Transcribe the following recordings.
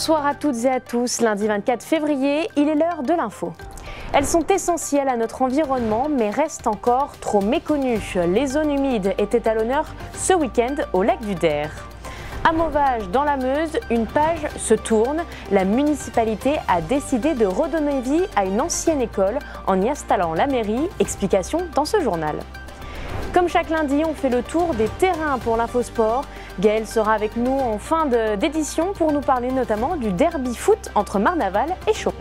Bonsoir à toutes et à tous, lundi 24 février, il est l'heure de l'info. Elles sont essentielles à notre environnement mais restent encore trop méconnues. Les zones humides étaient à l'honneur ce week-end au lac du Der. À Mauvage, dans la Meuse, une page se tourne. La municipalité a décidé de redonner vie à une ancienne école en y installant la mairie. Explication dans ce journal. Comme chaque lundi, on fait le tour des terrains pour l'Infosport. Gaël sera avec nous en fin d'édition pour nous parler notamment du derby foot entre Marne-Aval et Chauron.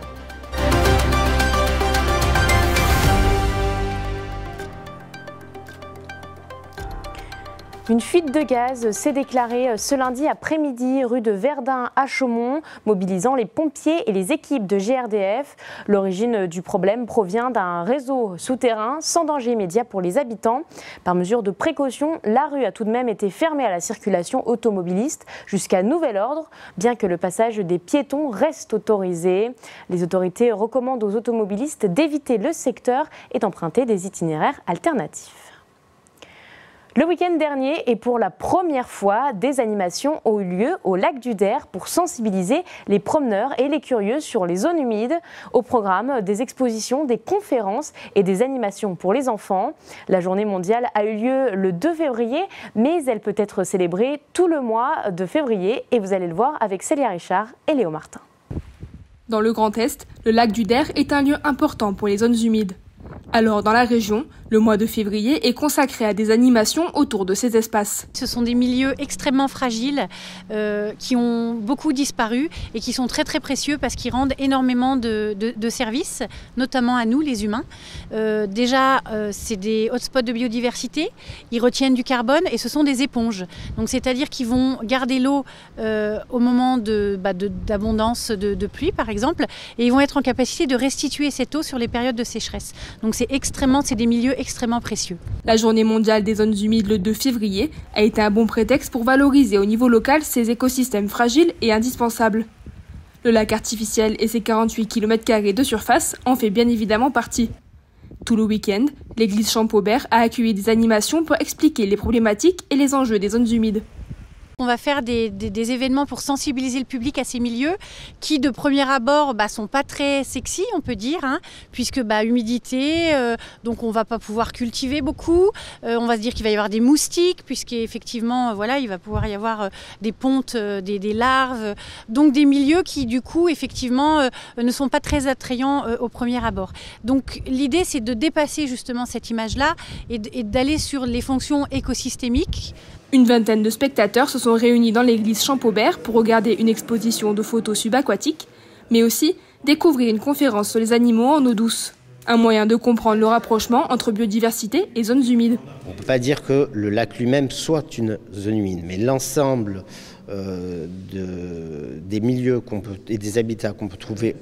Une fuite de gaz s'est déclarée ce lundi après-midi rue de Verdun à Chaumont, mobilisant les pompiers et les équipes de GRDF. L'origine du problème provient d'un réseau souterrain sans danger immédiat pour les habitants. Par mesure de précaution, la rue a tout de même été fermée à la circulation automobiliste jusqu'à nouvel ordre, bien que le passage des piétons reste autorisé. Les autorités recommandent aux automobilistes d'éviter le secteur et d'emprunter des itinéraires alternatifs. Le week-end dernier, et pour la première fois, des animations ont eu lieu au lac du Der pour sensibiliser les promeneurs et les curieux sur les zones humides. Au programme, des expositions, des conférences et des animations pour les enfants. La journée mondiale a eu lieu le 2 février, mais elle peut être célébrée tout le mois de février. Et vous allez le voir avec Célia Richard et Léo Martin. Dans le Grand Est, le lac du Der est un lieu important pour les zones humides. Alors, dans la région, le mois de février est consacré à des animations autour de ces espaces. Ce sont des milieux extrêmement fragiles qui ont beaucoup disparu et qui sont très très précieux parce qu'ils rendent énormément de services, notamment à nous les humains. C'est des hotspots de biodiversité, ils retiennent du carbone et ce sont des éponges. Donc c'est-à-dire qu'ils vont garder l'eau au moment d'abondance de pluie par exemple et ils vont être en capacité de restituer cette eau sur les périodes de sécheresse. Donc c'est des milieux extrêmement précieux. La journée mondiale des zones humides le 2 février a été un bon prétexte pour valoriser au niveau local ces écosystèmes fragiles et indispensables. Le lac artificiel et ses 48 km² de surface en fait bien évidemment partie. Tout le week-end, l'église Champaubert a accueilli des animations pour expliquer les problématiques et les enjeux des zones humides. On va faire des événements pour sensibiliser le public à ces milieux qui, de premier abord, sont pas très sexy, on peut dire, puisque humidité, donc on va pas pouvoir cultiver beaucoup. On va se dire qu'il va y avoir des moustiques, puisqu'effectivement, il va pouvoir y avoir des pontes, des larves. Donc des milieux qui, du coup, effectivement, ne sont pas très attrayants au premier abord. Donc l'idée, c'est de dépasser justement cette image-là et d'aller sur les fonctions écosystémiques. Une vingtaine de spectateurs se sont réunis dans l'église Champaubert pour regarder une exposition de photos subaquatiques, mais aussi découvrir une conférence sur les animaux en eau douce. Un moyen de comprendre le rapprochement entre biodiversité et zones humides. On ne peut pas dire que le lac lui-même soit une zone humide, mais l'ensemble des milieux et des habitats qu'on peut trouver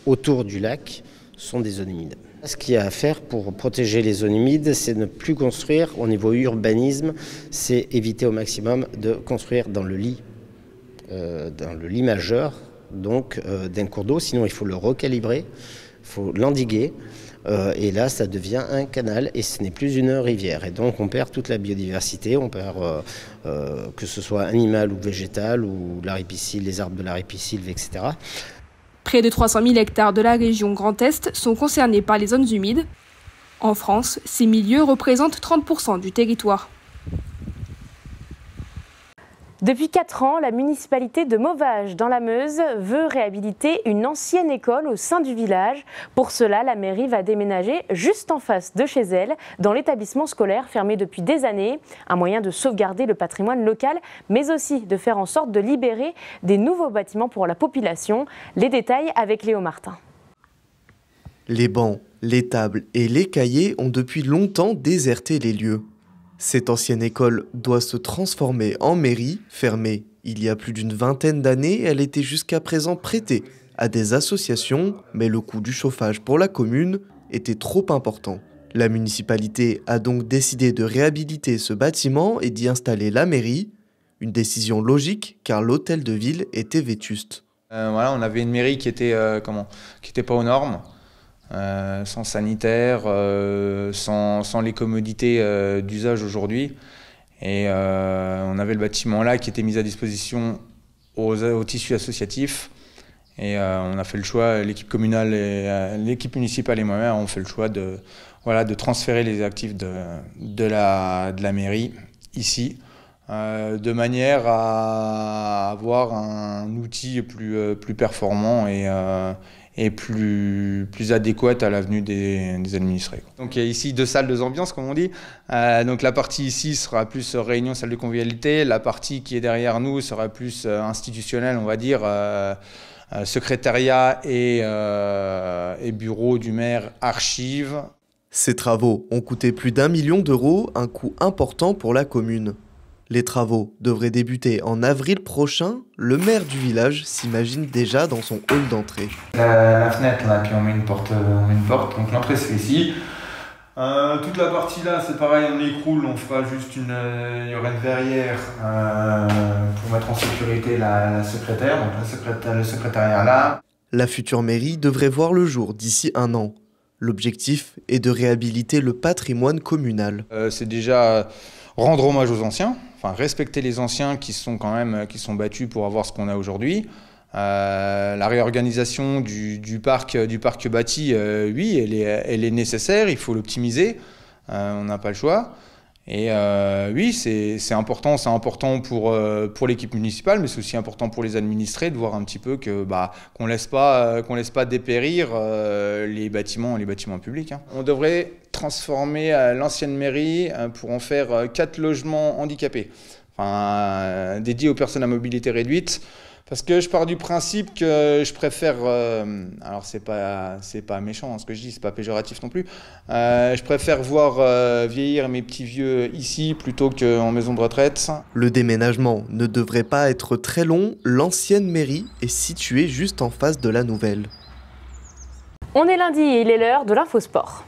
autour du lac sont des zones humides. Ce qu'il y a à faire pour protéger les zones humides, c'est ne plus construire au niveau urbanisme, c'est éviter au maximum de construire dans le lit majeur d'un cours d'eau, sinon il faut le recalibrer, il faut l'endiguer, et là ça devient un canal et ce n'est plus une rivière. Et donc on perd toute la biodiversité, on perd que ce soit animal ou végétal, ou la ripisylve, les arbres de la ripisylve, etc. Près de 300 000 hectares de la région Grand Est sont concernés par les zones humides. En France, ces milieux représentent 30% du territoire. Depuis 4 ans, la municipalité de Mauvage, dans la Meuse, veut réhabiliter une ancienne école au sein du village. Pour cela, la mairie va déménager juste en face de chez elle, dans l'établissement scolaire fermé depuis des années. Un moyen de sauvegarder le patrimoine local, mais aussi de faire en sorte de libérer des nouveaux bâtiments pour la population. Les détails avec Léo Martin. Les bancs, les tables et les cahiers ont depuis longtemps déserté les lieux. Cette ancienne école doit se transformer en mairie. Fermée il y a plus d'une vingtaine d'années, elle était jusqu'à présent prêtée à des associations, mais le coût du chauffage pour la commune était trop important. La municipalité a donc décidé de réhabiliter ce bâtiment et d'y installer la mairie. Une décision logique car l'hôtel de ville était vétuste. On avait une mairie qui était pas aux normes. Sans sanitaire, sans les commodités d'usage aujourd'hui. Et on avait le bâtiment là qui était mis à disposition au tissu associatif. Et on a fait le choix, l'équipe communale et l'équipe municipale et moi-même ont fait le choix de transférer les actifs de la mairie ici, de manière à avoir un outil plus performant et plus adéquate à l'avenue des administrés. Donc il y a ici 2 salles, 2 ambiances, comme on dit. Donc la partie ici sera plus réunion, salle de convivialité. La partie qui est derrière nous sera plus institutionnelle, on va dire, secrétariat et bureau du maire, archives. Ces travaux ont coûté plus d'1 million d'euros, un coût important pour la commune. Les travaux devraient débuter en avril prochain. Le maire du village s'imagine déjà dans son hall d'entrée. La fenêtre, là, puis on met une porte. Donc l'entrée se fait ici. Toute la partie là, c'est pareil, on l'écroule, on fera juste il y aura une verrière pour mettre en sécurité la secrétaire, donc le secrétariat là. La future mairie devrait voir le jour d'ici 1 an. L'objectif est de réhabiliter le patrimoine communal. C'est déjà rendre hommage aux anciens, enfin respecter les anciens qui sont battus pour avoir ce qu'on a aujourd'hui. La réorganisation du parc bâti, oui, elle est nécessaire, il faut l'optimiser, on n'a pas le choix. Et oui, c'est important pour l'équipe municipale, mais c'est aussi important pour les administrés de voir un petit peu qu'on laisse pas dépérir les bâtiments publics. On devrait transformer l'ancienne mairie pour en faire 4 logements handicapés, dédiés aux personnes à mobilité réduite. Parce que je pars du principe que je préfère, alors c'est pas méchant ce que je dis, c'est pas péjoratif non plus, je préfère voir vieillir mes petits vieux ici plutôt qu'en maison de retraite. Le déménagement ne devrait pas être très long, l'ancienne mairie est située juste en face de la nouvelle. On est lundi et il est l'heure de l'Infosport.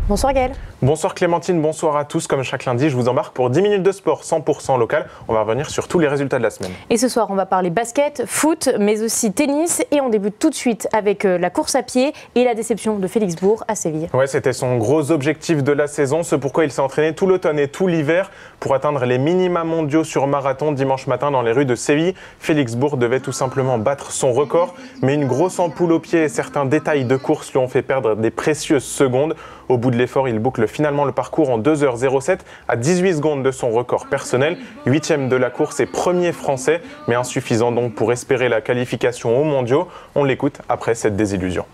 Bonsoir Gaël. Bonsoir Clémentine, bonsoir à tous. Comme chaque lundi, je vous embarque pour 10 minutes de sport 100% local. On va revenir sur tous les résultats de la semaine. Et ce soir, on va parler basket, foot, mais aussi tennis. Et on débute tout de suite avec la course à pied et la déception de Félix Bourg à Séville. Ouais, c'était son gros objectif de la saison. Ce pourquoi il s'est entraîné tout l'automne et tout l'hiver pour atteindre les minima mondiaux sur marathon dimanche matin dans les rues de Séville. Félix Bourg devait tout simplement battre son record. Mais une grosse ampoule au pied et certains détails de course lui ont fait perdre des précieuses secondes. Au bout de l'effort, il boucle finalement le parcours en 2h07 à 18 secondes de son record personnel. 8e de la course et premier français, mais insuffisant donc pour espérer la qualification aux mondiaux. On l'écoute après cette désillusion.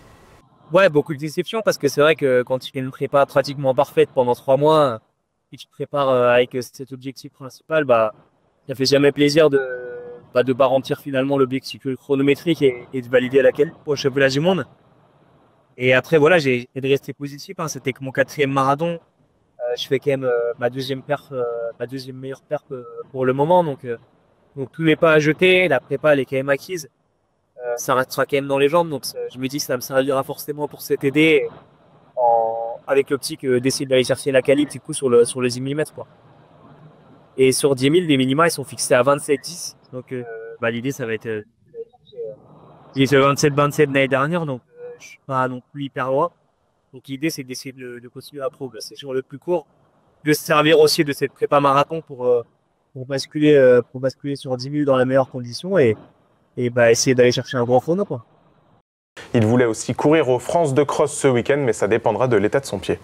Ouais, beaucoup de déception parce que c'est vrai que quand tu fais une prépa pratiquement parfaite pendant 3 mois et tu te prépares avec cet objectif principal, ça fait jamais plaisir de pas remplir finalement l'objectif chronométrique et de valider à laquelle pour le championnat du monde. Et après, voilà, j'ai de rester positif. C'était que mon 4e marathon. Je fais quand même ma deuxième meilleure perf pour le moment. Donc tout n'est pas à jeter. La prépa, elle est quand même acquise. Ça restera quand même dans les jambes. Donc je me dis que ça me servira forcément pour cet aider avec l'optique d'essayer d'aller chercher la qualif du coup sur les 10 000 mètres, quoi. Et sur 10 000, les minima, ils sont fixés à 27,10. Donc l'idée, ça va être... il était 27,27 l'année dernière. Donc je suis pas non plus hyper loin. Donc l'idée, c'est d'essayer de continuer à progresser sur le plus court, de se servir aussi de cette prépa marathon pour basculer sur 10 000 dans les meilleures conditions et essayer d'aller chercher un grand chrono, quoi. Il voulait aussi courir aux France de Cross ce week-end, mais ça dépendra de l'état de son pied.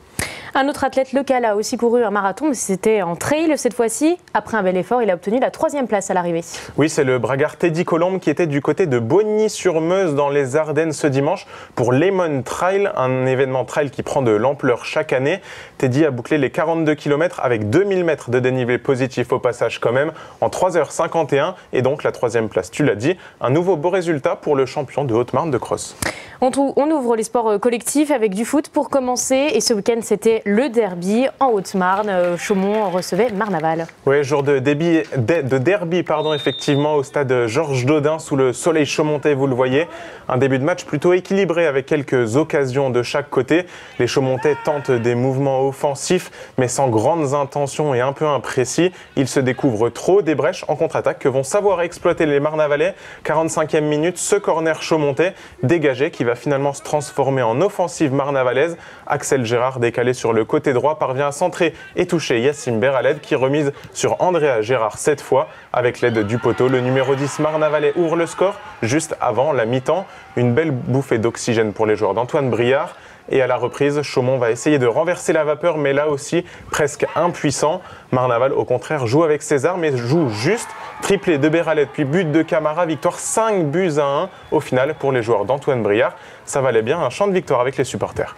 Un autre athlète local a aussi couru un marathon, mais c'était en trail cette fois-ci. Après un bel effort, il a obtenu la 3e place à l'arrivée. Oui, c'est le bragard Teddy Colombe qui était du côté de Bogny-sur-Meuse dans les Ardennes ce dimanche pour Lemon Trail, un événement trail qui prend de l'ampleur chaque année. Teddy a bouclé les 42 km avec 2000 mètres de dénivelé positif au passage quand même en 3h51 et donc la 3e place, tu l'as dit. Un nouveau beau résultat pour le champion de Haute-Marne de cross. On ouvre les sports collectifs avec du foot pour commencer. Et ce week-end, c'était le derby en Haute-Marne. Chaumont recevait Marnaval. Oui, jour de derby, effectivement, au stade Georges Daudin sous le soleil chaumontais, vous le voyez. Un début de match plutôt équilibré avec quelques occasions de chaque côté. Les Chaumontais tentent des mouvements offensifs, mais sans grandes intentions et un peu imprécis. Ils se découvrent trop des brèches en contre-attaque que vont savoir exploiter les Marnavalais. 45e minute, ce corner chaumontais dégagé dégagée qui va finalement se transformer en offensive marnavalaise. Axel Gérard, décalé sur le côté droit, parvient à centrer et toucher Yacine Beraled qui remise sur Andrea Gérard cette fois. Avec l'aide du poteau, le numéro 10 marnavalais ouvre le score juste avant la mi-temps. Une belle bouffée d'oxygène pour les joueurs d'Antoine Briard. Et à la reprise, Chaumont va essayer de renverser la vapeur, mais là aussi presque impuissant. Marnaval, au contraire, joue avec ses armes et joue juste. Triplé de Beraled, puis but de Camara, victoire 5-1 au final pour les joueurs d'Antoine Briard. Ça valait bien un chant de victoire avec les supporters.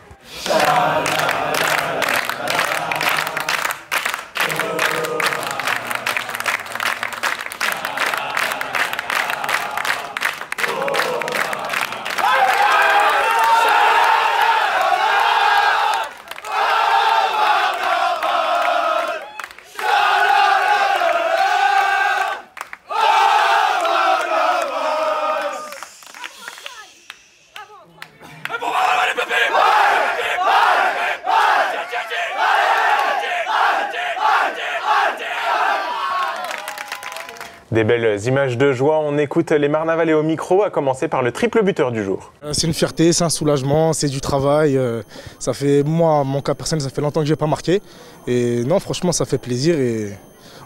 Des belles images de joie, on écoute les Marnavalais au micro, à commencer par le triple buteur du jour. C'est une fierté, c'est un soulagement, c'est du travail. Ça fait, moi, mon cas personnel, ça fait longtemps que je n'ai pas marqué. Et non, franchement, ça fait plaisir et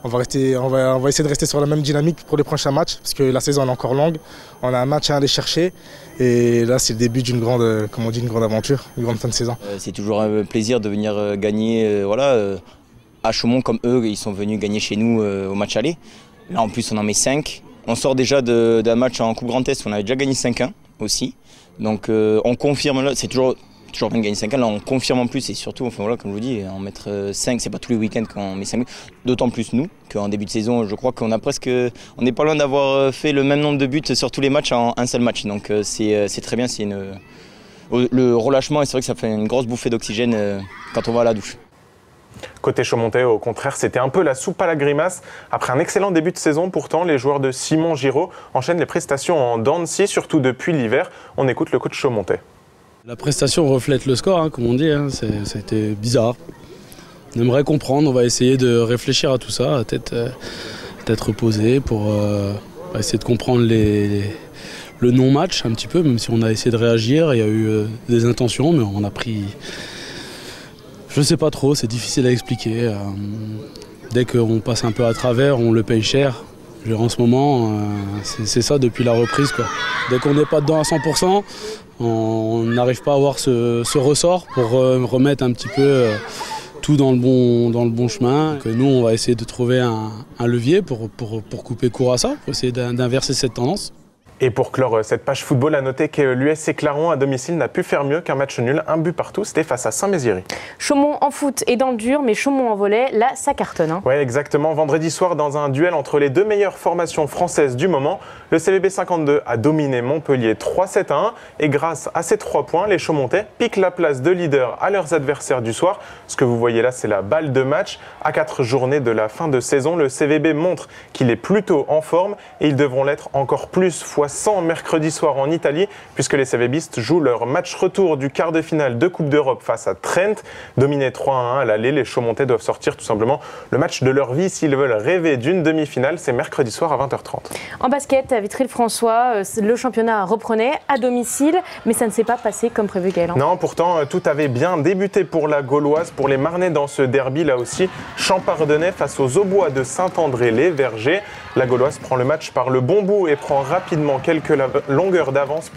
on va essayer de rester sur la même dynamique pour les prochains matchs, parce que la saison est encore longue. On a un match à aller chercher et là, c'est le début d'une grande, comme on dit, une grande aventure, une grande fin de saison. C'est toujours un plaisir de venir gagner à Chaumont comme eux, ils sont venus gagner chez nous au match aller. Là en plus on en met 5. On sort déjà d'un match en Coupe Grand Est, on avait déjà gagné 5-1 aussi. Donc on confirme, là, c'est toujours bien de gagner 5-1, là on confirme en plus et surtout, enfin, voilà, comme je vous dis, en mettre 5, c'est pas tous les week-ends qu'on met 5 buts. D'autant plus nous, qu'en début de saison, je crois qu'on n'est pas loin d'avoir fait le même nombre de buts sur tous les matchs en un seul match. Donc c'est très bien, le relâchement, et c'est vrai que ça fait une grosse bouffée d'oxygène quand on va à la douche. Côté Chaumontais, au contraire, c'était un peu la soupe à la grimace. Après un excellent début de saison, pourtant, les joueurs de Simon Giraud enchaînent les prestations en dents de scie, surtout depuis l'hiver. On écoute le coach Chaumontais. La prestation reflète le score, comme on dit. C'était bizarre. On aimerait comprendre, on va essayer de réfléchir à tout ça, à tête reposée, pour essayer de comprendre le non-match un petit peu, même si on a essayé de réagir. Il y a eu des intentions, mais on a pris... Je ne sais pas trop, c'est difficile à expliquer. Dès qu'on passe un peu à travers, on le paye cher. En ce moment, c'est ça depuis la reprise, quoi. Dès qu'on n'est pas dedans à 100%, on n'arrive pas à avoir ce ressort pour remettre un petit peu tout dans le bon chemin. Donc, nous, on va essayer de trouver un levier pour couper court à ça, pour essayer d'inverser cette tendance. Et pour clore cette page football, à noter que l'USC Clairon à domicile n'a pu faire mieux qu'un match nul, un but partout, c'était face à Saint-Mézières. Chaumont en foot est dans le dur, mais Chaumont en volley, là, ça cartonne. Oui, exactement. Vendredi soir, dans un duel entre les deux meilleures formations françaises du moment, le CVB 52 a dominé Montpellier 3-7-1. Et grâce à ces 3 points, les Chaumontais piquent la place de leader à leurs adversaires du soir. Ce que vous voyez là, c'est la balle de match. À 4 journées de la fin de saison, le CVB montre qu'il est plutôt en forme et ils devront l'être encore plus fois 100 mercredi soir en Italie, puisque les CVBistes jouent leur match retour du quart de finale de Coupe d'Europe face à Trent. Dominés 3-1 à l'aller, les Chaumontais doivent sortir tout simplement le match de leur vie s'ils veulent rêver d'une demi-finale. C'est mercredi soir à 20h30. En basket, à Vitry-le-François, le championnat reprenait à domicile, mais ça ne s'est pas passé comme prévu, Gaël. Non, pourtant, tout avait bien débuté pour la Gauloise, pour les Marnais dans ce derby, là aussi. Champardonnais face aux Aubois de Saint-André-les-Vergers. La Gauloise prend le match par le bon bout et prend rapidement quelques longueurs d'avance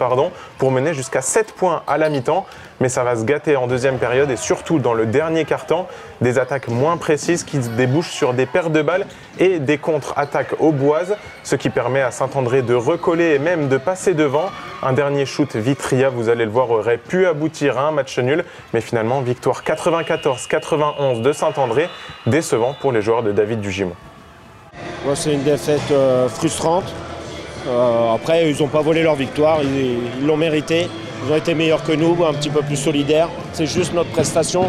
pour mener jusqu'à 7 points à la mi-temps. Mais ça va se gâter en deuxième période et surtout dans le dernier quart-temps. Des attaques moins précises qui débouchent sur des pertes de balles et des contre-attaques auboises, ce qui permet à Saint-André de recoller et même de passer devant. Un dernier shoot Vitria, vous allez le voir, aurait pu aboutir à un match nul. Mais finalement, victoire 94-91 de Saint-André, décevant pour les joueurs de David Dugimon. C'est une défaite frustrante. Après, ils n'ont pas volé leur victoire, ils l'ont mérité. Ils ont été meilleurs que nous, un petit peu plus solidaires. C'est juste notre prestation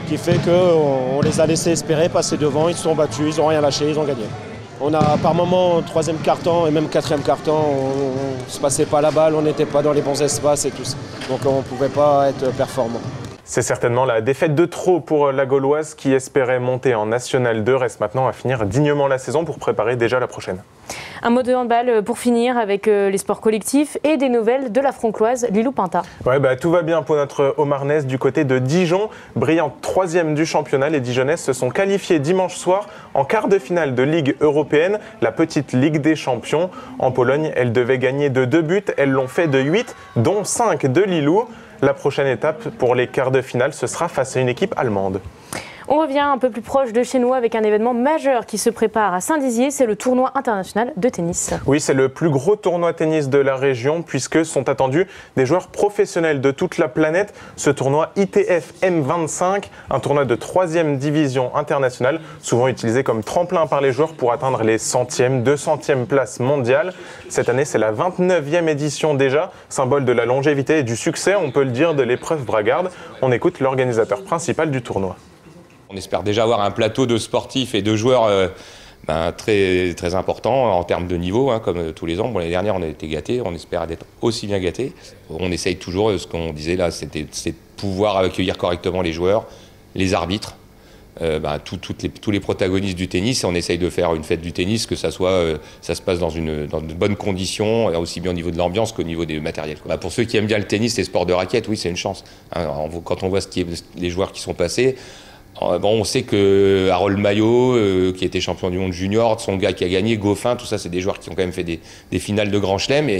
qui fait qu'on les a laissés espérer, passer devant. Ils se sont battus, ils n'ont rien lâché, ils ont gagné. On a par moments, 3e quart-temps et même 4e quart-temps, on ne se passait pas la balle, on n'était pas dans les bons espaces et tout ça. Donc on ne pouvait pas être performant. C'est certainement la défaite de trop pour la Gauloise qui espérait monter en National 2. Reste maintenant à finir dignement la saison pour préparer déjà la prochaine. Un mot de handball pour finir avec les sports collectifs et des nouvelles de la Francoise, Lilou Pinta. Ouais, tout va bien pour notre Haut-Marnaise du côté de Dijon. Brillante 3e du championnat, les Dijonnaises se sont qualifiées dimanche soir en quart de finale de Ligue européenne, la petite Ligue des champions. En Pologne, elles devaient gagner de 2 buts, elles l'ont fait de 8, dont 5 de Lilou. La prochaine étape pour les quarts de finale, ce sera face à une équipe allemande. On revient un peu plus proche de chez nous avec un événement majeur qui se prépare à Saint-Dizier, c'est le tournoi international de tennis. Oui, c'est le plus gros tournoi tennis de la région puisque sont attendus des joueurs professionnels de toute la planète. Ce tournoi ITF M25, un tournoi de 3e division internationale, souvent utilisé comme tremplin par les joueurs pour atteindre les 100e, 200e places mondiales. Cette année, c'est la 29e édition déjà, symbole de la longévité et du succès, on peut le dire, de l'épreuve bragarde. On écoute l'organisateur principal du tournoi. On espère déjà avoir un plateau de sportifs et de joueurs très, très important en termes de niveau, comme tous les ans. Bon, l'année dernière, on a été gâtés, on espère être aussi bien gâtés. On essaye toujours, ce qu'on disait là, c'est de pouvoir accueillir correctement les joueurs, les arbitres, tous les protagonistes du tennis. On essaye de faire une fête du tennis, que ça se passe dans de bonnes conditions, aussi bien au niveau de l'ambiance qu'au niveau des matériels. Pour ceux qui aiment bien le tennis, les sports de raquettes, oui, c'est une chance. Quand on voit les joueurs qui sont passés, on sait que Harold Maillot, qui était champion du monde junior, son gars qui a gagné, Goffin, tout ça, c'est des joueurs qui ont quand même fait des finales de Grand Chelem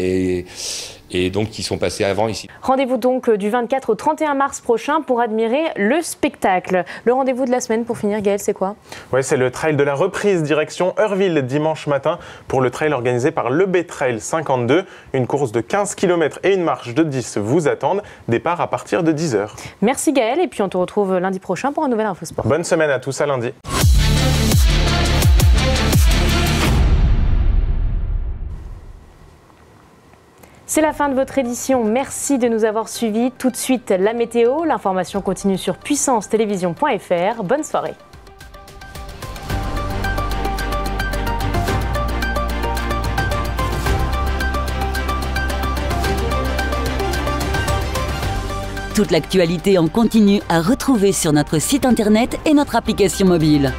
et donc qui sont passés avant ici. Rendez-vous donc du 24 au 31 mars prochain pour admirer le spectacle. Le rendez-vous de la semaine pour finir, Gaël, c'est quoi? Ouais, c'est le trail de la reprise direction Heurville dimanche matin pour le trail organisé par le B-Trail 52. Une course de 15 km et une marche de 10 vous attendent. Départ à partir de 10h. Merci Gaël et puis on te retrouve lundi prochain pour un nouvel Infosport. Bonne semaine à tous, à lundi. C'est la fin de votre édition. Merci de nous avoir suivis. Tout de suite, la météo. L'information continue sur puissancetélévision.fr. Bonne soirée. Toute l'actualité en continu à retrouver sur notre site internet et notre application mobile.